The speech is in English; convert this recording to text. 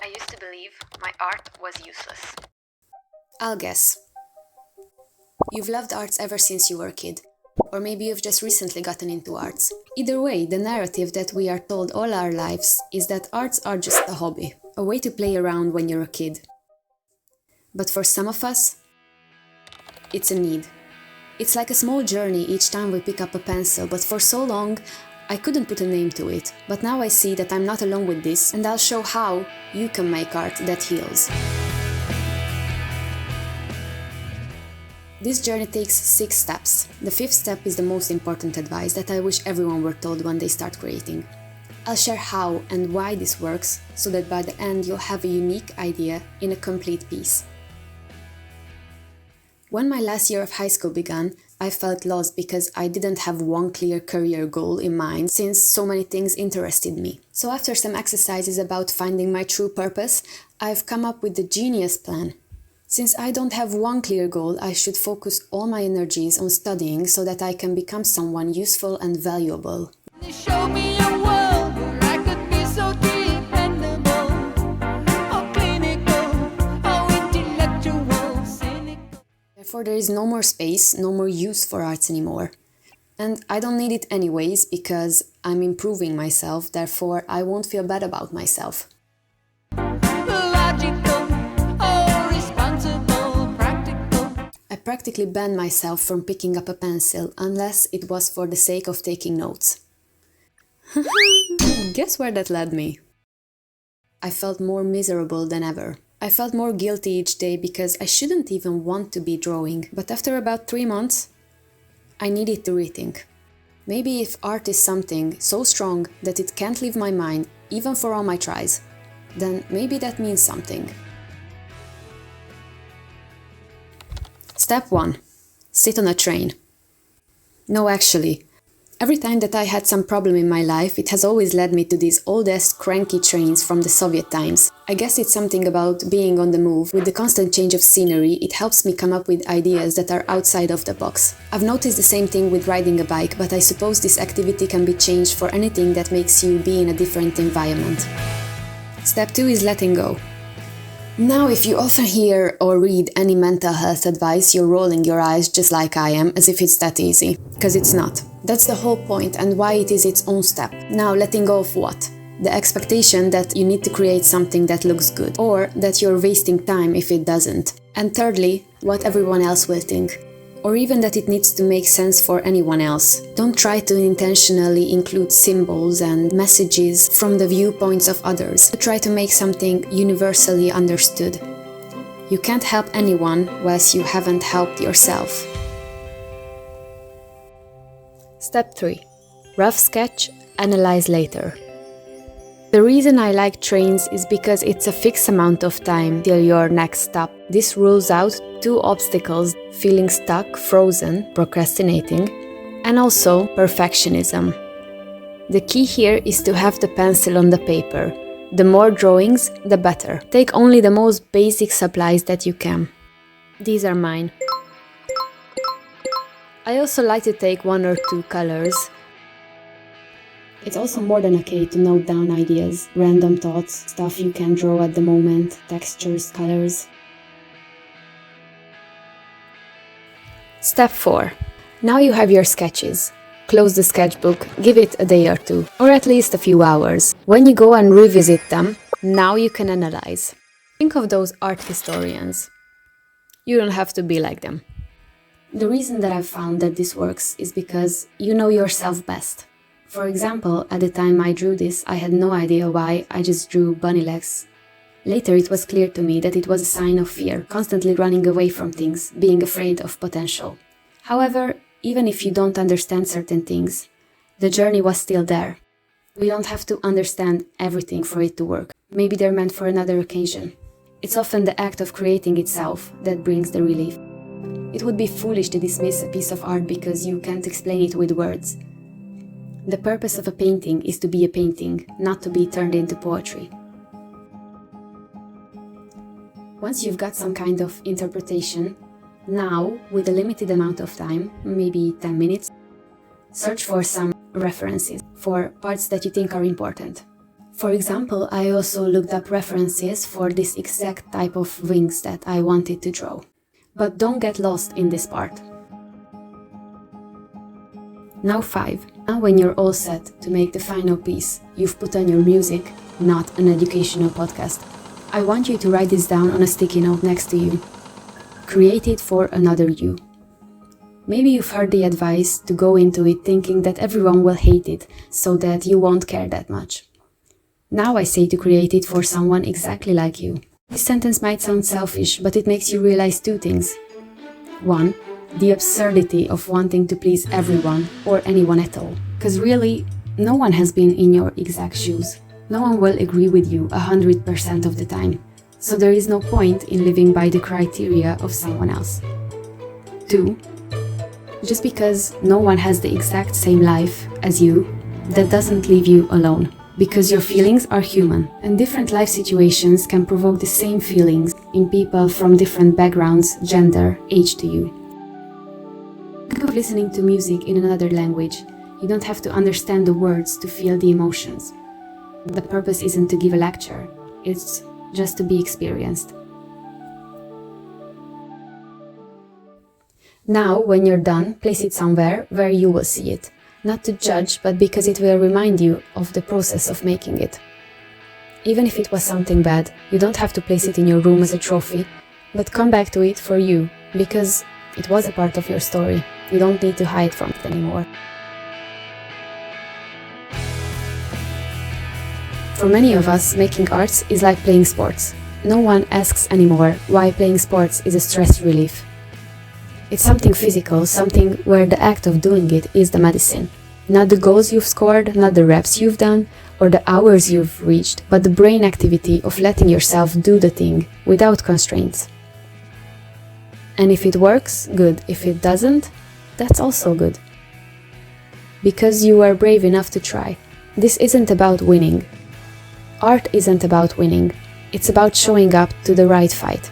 I used to believe my art was useless. I'll guess. You've loved arts ever since you were a kid. Or maybe you've just recently gotten into arts. Either way, the narrative that we are told all our lives is that arts are just a hobby, a way to play around when you're a kid. But for some of us, it's a need. It's like a small journey each time we pick up a pencil, but for so long, I couldn't put a name to it. But now I see that I'm not alone with this, and I'll show how you can make art that heals. This journey takes 6 steps. The 5th step is the most important advice that I wish everyone were told when they start creating. I'll share how and why this works, so that by the end you'll have a unique idea in a complete piece. When my last year of high school began, I felt lost because I didn't have one clear career goal in mind, since so many things interested me. So after some exercises about finding my true purpose, I've come up with the genius plan. Since I don't have one clear goal, I should focus all my energies on studying so that I can become someone useful and valuable. Show me a world where I could be so dependable, or clinical, or intellectual, cynical. Therefore, there is no more space, no more use for arts anymore. And I don't need it anyways because I'm improving myself, therefore I won't feel bad about myself. Logical, or responsible, practical. I practically banned myself from picking up a pencil unless it was for the sake of taking notes. Guess where that led me? I felt more miserable than ever. I felt more guilty each day because I shouldn't even want to be drawing. But after about 3 months, I needed to rethink. Maybe if art is something so strong that it can't leave my mind, even for all my tries, then maybe that means something. Step 1. Sit on a train. No, actually. Every time that I had some problem in my life, it has always led me to these oldest cranky trains from the Soviet times. I guess it's something about being on the move. With the constant change of scenery, it helps me come up with ideas that are outside of the box. I've noticed the same thing with riding a bike, but I suppose this activity can be changed for anything that makes you be in a different environment. Step 2 is letting go. Now, if you often hear or read any mental health advice, you're rolling your eyes just like I am, as if it's that easy. Because it's not. That's the whole point and why it is its own step. Now, letting go of what? The expectation that you need to create something that looks good, or that you're wasting time if it doesn't. And thirdly, what everyone else will think. Or even that it needs to make sense for anyone else. Don't try to intentionally include symbols and messages from the viewpoints of others. Try to make something universally understood. You can't help anyone whilst you haven't helped yourself. Step 3. Rough sketch, analyze later. The reason I like trains is because it's a fixed amount of time till your next stop. This rules out 2 obstacles: feeling stuck, frozen, procrastinating, and also perfectionism. The key here is to have the pencil on the paper. The more drawings, the better. Take only the most basic supplies that you can. These are mine. I also like to take 1 or 2 colors. It's also more than okay to note down ideas, random thoughts, stuff you can draw at the moment, textures, colors. Step 4. Now you have your sketches. Close the sketchbook, give it a day or 2, or at least a few hours. When you go and revisit them, now you can analyze. Think of those art historians. You don't have to be like them. The reason that I've found that this works is because you know yourself best. For example, at the time I drew this, I had no idea why, I just drew bunny legs. Later it was clear to me that it was a sign of fear, constantly running away from things, being afraid of potential. However, even if you don't understand certain things, the journey was still there. We don't have to understand everything for it to work. Maybe they're meant for another occasion. It's often the act of creating itself that brings the relief. It would be foolish to dismiss a piece of art because you can't explain it with words. The purpose of a painting is to be a painting, not to be turned into poetry. Once you've got some kind of interpretation, now, with a limited amount of time, maybe 10 minutes, search for some references for parts that you think are important. For example, I also looked up references for this exact type of wings that I wanted to draw. But don't get lost in this part. Now 5. Now when you're all set to make the final piece, you've put on your music, not an educational podcast. I want you to write this down on a sticky note next to you. Create it for another you. Maybe you've heard the advice to go into it thinking that everyone will hate it, so that you won't care that much. Now I say to create it for someone exactly like you. This sentence might sound selfish, but it makes you realize 2 things. 1. The absurdity of wanting to please everyone or anyone at all. Because really, no one has been in your exact shoes. No one will agree with you 100% of the time. So there is no point in living by the criteria of someone else. 2. Just because no one has the exact same life as you, that doesn't leave you alone. Because your feelings are human, and different life situations can provoke the same feelings in people from different backgrounds, gender, age to you. Think of listening to music in another language. You don't have to understand the words to feel the emotions. The purpose isn't to give a lecture, it's just to be experienced. Now, when you're done, place it somewhere where you will see it. Not to judge, but because it will remind you of the process of making it. Even if it was something bad, you don't have to place it in your room as a trophy, but come back to it for you, because it was a part of your story. You don't need to hide from it anymore. For many of us, making arts is like playing sports. No one asks anymore why playing sports is a stress relief. It's something physical, something where the act of doing it is the medicine. Not the goals you've scored, not the reps you've done, or the hours you've reached, but the brain activity of letting yourself do the thing without constraints. And if it works, good. If it doesn't, that's also good. Because you are brave enough to try. This isn't about winning. Art isn't about winning. It's about showing up to the right fight.